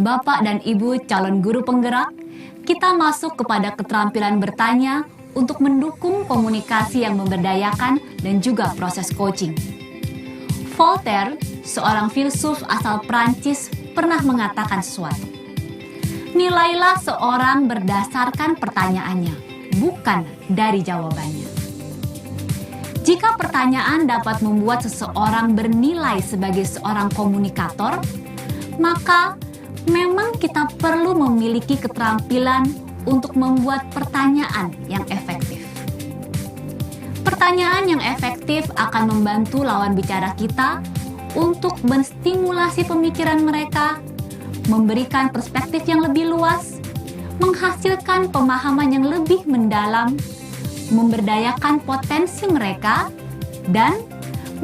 Bapak dan Ibu calon guru penggerak, kita masuk kepada keterampilan bertanya untuk mendukung komunikasi yang memberdayakan dan juga proses coaching. Voltaire, seorang filsuf asal Prancis, pernah mengatakan sesuatu. Nilailah seorang berdasarkan pertanyaannya, bukan dari jawabannya. Jika pertanyaan dapat membuat seseorang bernilai sebagai seorang komunikator, maka memang kita perlu memiliki keterampilan untuk membuat pertanyaan yang efektif. Pertanyaan yang efektif akan membantu lawan bicara kita untuk menstimulasi pemikiran mereka, memberikan perspektif yang lebih luas, menghasilkan pemahaman yang lebih mendalam, memberdayakan potensi mereka, dan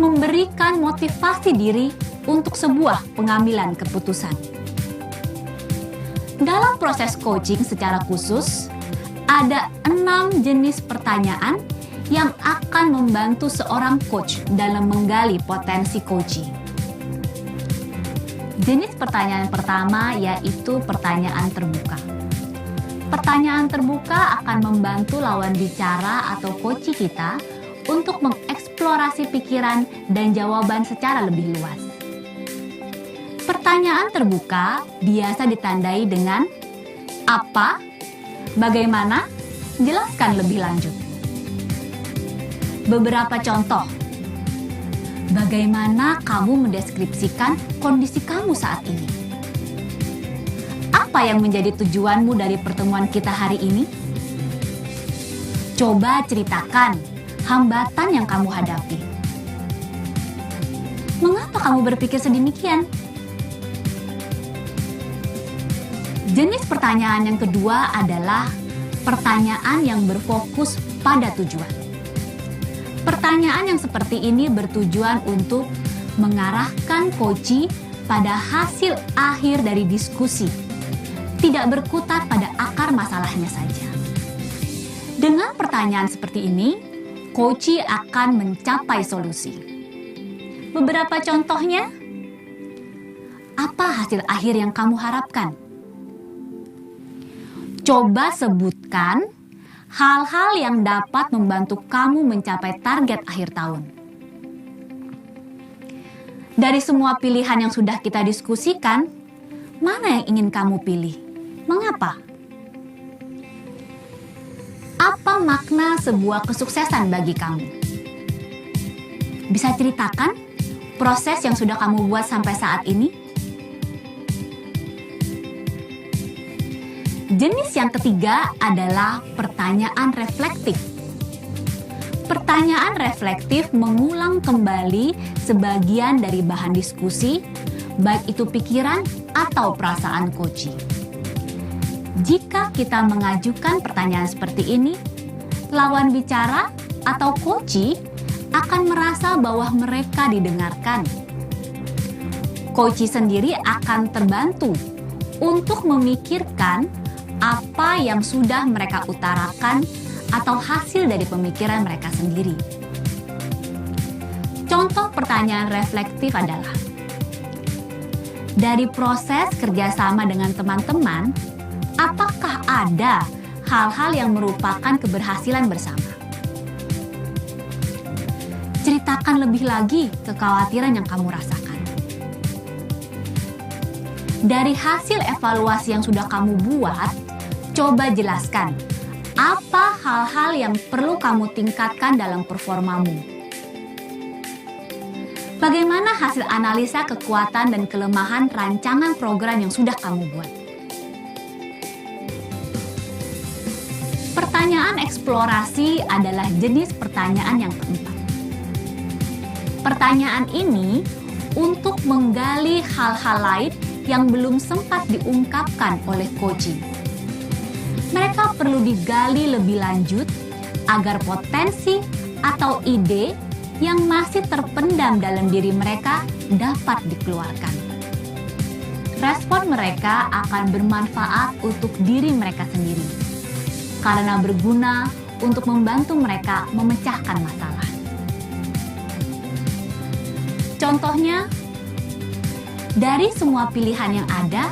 memberikan motivasi diri untuk sebuah pengambilan keputusan. Dalam proses coaching secara khusus, ada 6 jenis pertanyaan yang akan membantu seorang coach dalam menggali potensi coaching. Jenis pertanyaan pertama yaitu pertanyaan terbuka. Pertanyaan terbuka akan membantu lawan bicara atau coach kita untuk mengeksplorasi pikiran dan jawaban secara lebih luas. Pertanyaan terbuka biasa ditandai dengan apa, bagaimana, jelaskan lebih lanjut. Beberapa contoh. Bagaimana kamu mendeskripsikan kondisi kamu saat ini? Apa yang menjadi tujuanmu dari pertemuan kita hari ini? Coba ceritakan hambatan yang kamu hadapi. Mengapa kamu berpikir sedemikian? Jenis pertanyaan yang kedua adalah pertanyaan yang berfokus pada tujuan. Pertanyaan yang seperti ini bertujuan untuk mengarahkan coachee pada hasil akhir dari diskusi, tidak berkutat pada akar masalahnya saja. Dengan pertanyaan seperti ini, coachee akan mencapai solusi. Beberapa contohnya, apa hasil akhir yang kamu harapkan? Coba sebutkan hal-hal yang dapat membantu kamu mencapai target akhir tahun. Dari semua pilihan yang sudah kita diskusikan, mana yang ingin kamu pilih? Mengapa? Apa makna sebuah kesuksesan bagi kamu? Bisa ceritakan proses yang sudah kamu buat sampai saat ini? Jenis yang ketiga adalah pertanyaan reflektif. Pertanyaan reflektif mengulang kembali sebagian dari bahan diskusi, baik itu pikiran atau perasaan coachee. Jika kita mengajukan pertanyaan seperti ini, lawan bicara atau coachee akan merasa bahwa mereka didengarkan. Coachee sendiri akan terbantu untuk memikirkan apa yang sudah mereka utarakan atau hasil dari pemikiran mereka sendiri. Contoh pertanyaan reflektif adalah, dari proses kerjasama dengan teman-teman, apakah ada hal-hal yang merupakan keberhasilan bersama? Ceritakan lebih lagi kekhawatiran yang kamu rasakan. Dari hasil evaluasi yang sudah kamu buat, coba jelaskan apa hal-hal yang perlu kamu tingkatkan dalam performamu. Bagaimana hasil analisa kekuatan dan kelemahan rancangan program yang sudah kamu buat? Pertanyaan eksplorasi adalah jenis pertanyaan yang keempat. Pertanyaan ini untuk menggali hal-hal lain yang belum sempat diungkapkan oleh coachee. Mereka perlu digali lebih lanjut agar potensi atau ide yang masih terpendam dalam diri mereka dapat dikeluarkan. Respon mereka akan bermanfaat untuk diri mereka sendiri, karena berguna untuk membantu mereka memecahkan masalah. Contohnya, dari semua pilihan yang ada,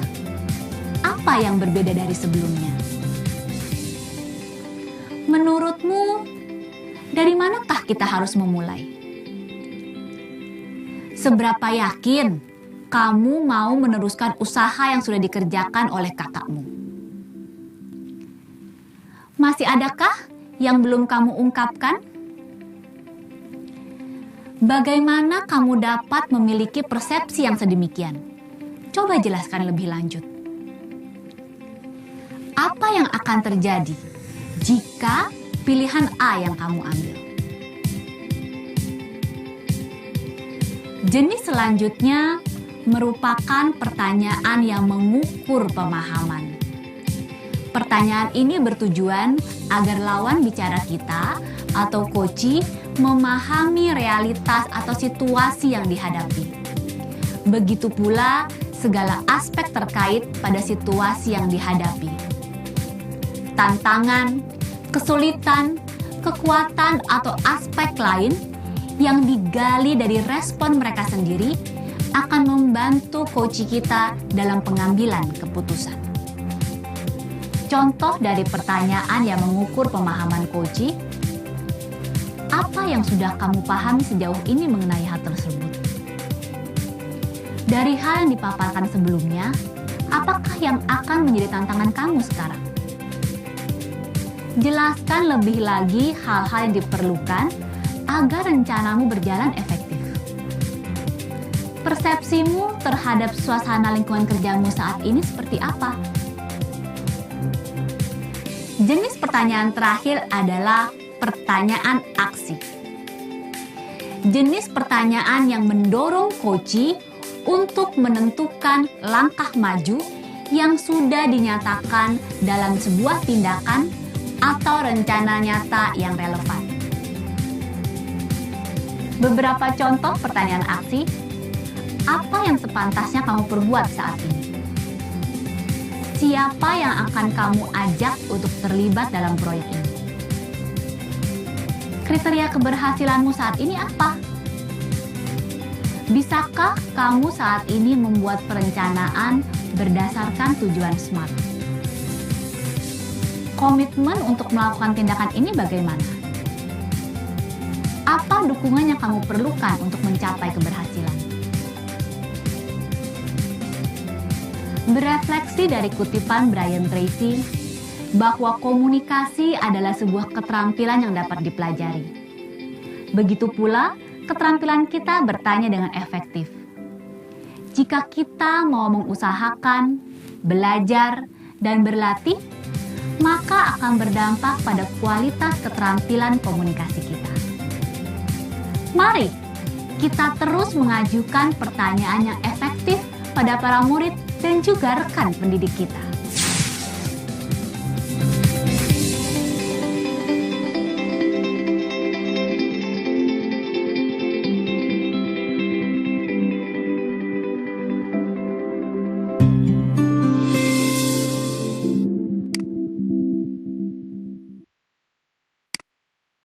apa yang berbeda dari sebelumnya? Menurutmu, dari manakah kita harus memulai? Seberapa yakin kamu mau meneruskan usaha yang sudah dikerjakan oleh kakakmu? Masih adakah yang belum kamu ungkapkan? Bagaimana kamu dapat memiliki persepsi yang sedemikian? Coba jelaskan lebih lanjut. Apa yang akan terjadi jika pilihan A yang kamu ambil? Jenis selanjutnya merupakan pertanyaan yang mengukur pemahaman. Pertanyaan ini bertujuan agar lawan bicara kita atau coachee memahami realitas atau situasi yang dihadapi. Begitu pula segala aspek terkait pada situasi yang dihadapi. Tantangan, kesulitan, kekuatan atau aspek lain yang digali dari respon mereka sendiri akan membantu coachee kita dalam pengambilan keputusan. Contoh dari pertanyaan yang mengukur pemahaman coachee, apa yang sudah kamu pahami sejauh ini mengenai hal tersebut? Dari hal yang dipaparkan sebelumnya, apakah yang akan menjadi tantangan kamu sekarang? Jelaskan lebih lagi hal-hal yang diperlukan agar rencanamu berjalan efektif. Persepsimu terhadap suasana lingkungan kerjamu saat ini seperti apa? Jenis pertanyaan terakhir adalah pertanyaan aksi. Jenis pertanyaan yang mendorong coachee untuk menentukan langkah maju yang sudah dinyatakan dalam sebuah tindakan atau rencana nyata yang relevan. Beberapa contoh pertanyaan aksi, apa yang sepantasnya kamu perbuat saat ini? Siapa yang akan kamu ajak untuk terlibat dalam proyek ini? Kriteria keberhasilanmu saat ini apa? Bisakah kamu saat ini membuat perencanaan berdasarkan tujuan SMART? Komitmen untuk melakukan tindakan ini bagaimana? Apa dukungan yang kamu perlukan untuk mencapai keberhasilan? Berefleksi dari kutipan Brian Tracy bahwa komunikasi adalah sebuah keterampilan yang dapat dipelajari. Begitu pula keterampilan kita bertanya dengan efektif. Jika kita mau mengusahakan, belajar, dan berlatih, maka akan berdampak pada kualitas keterampilan komunikasi kita. Mari kita terus mengajukan pertanyaan yang efektif pada para murid dan juga rekan pendidik kita.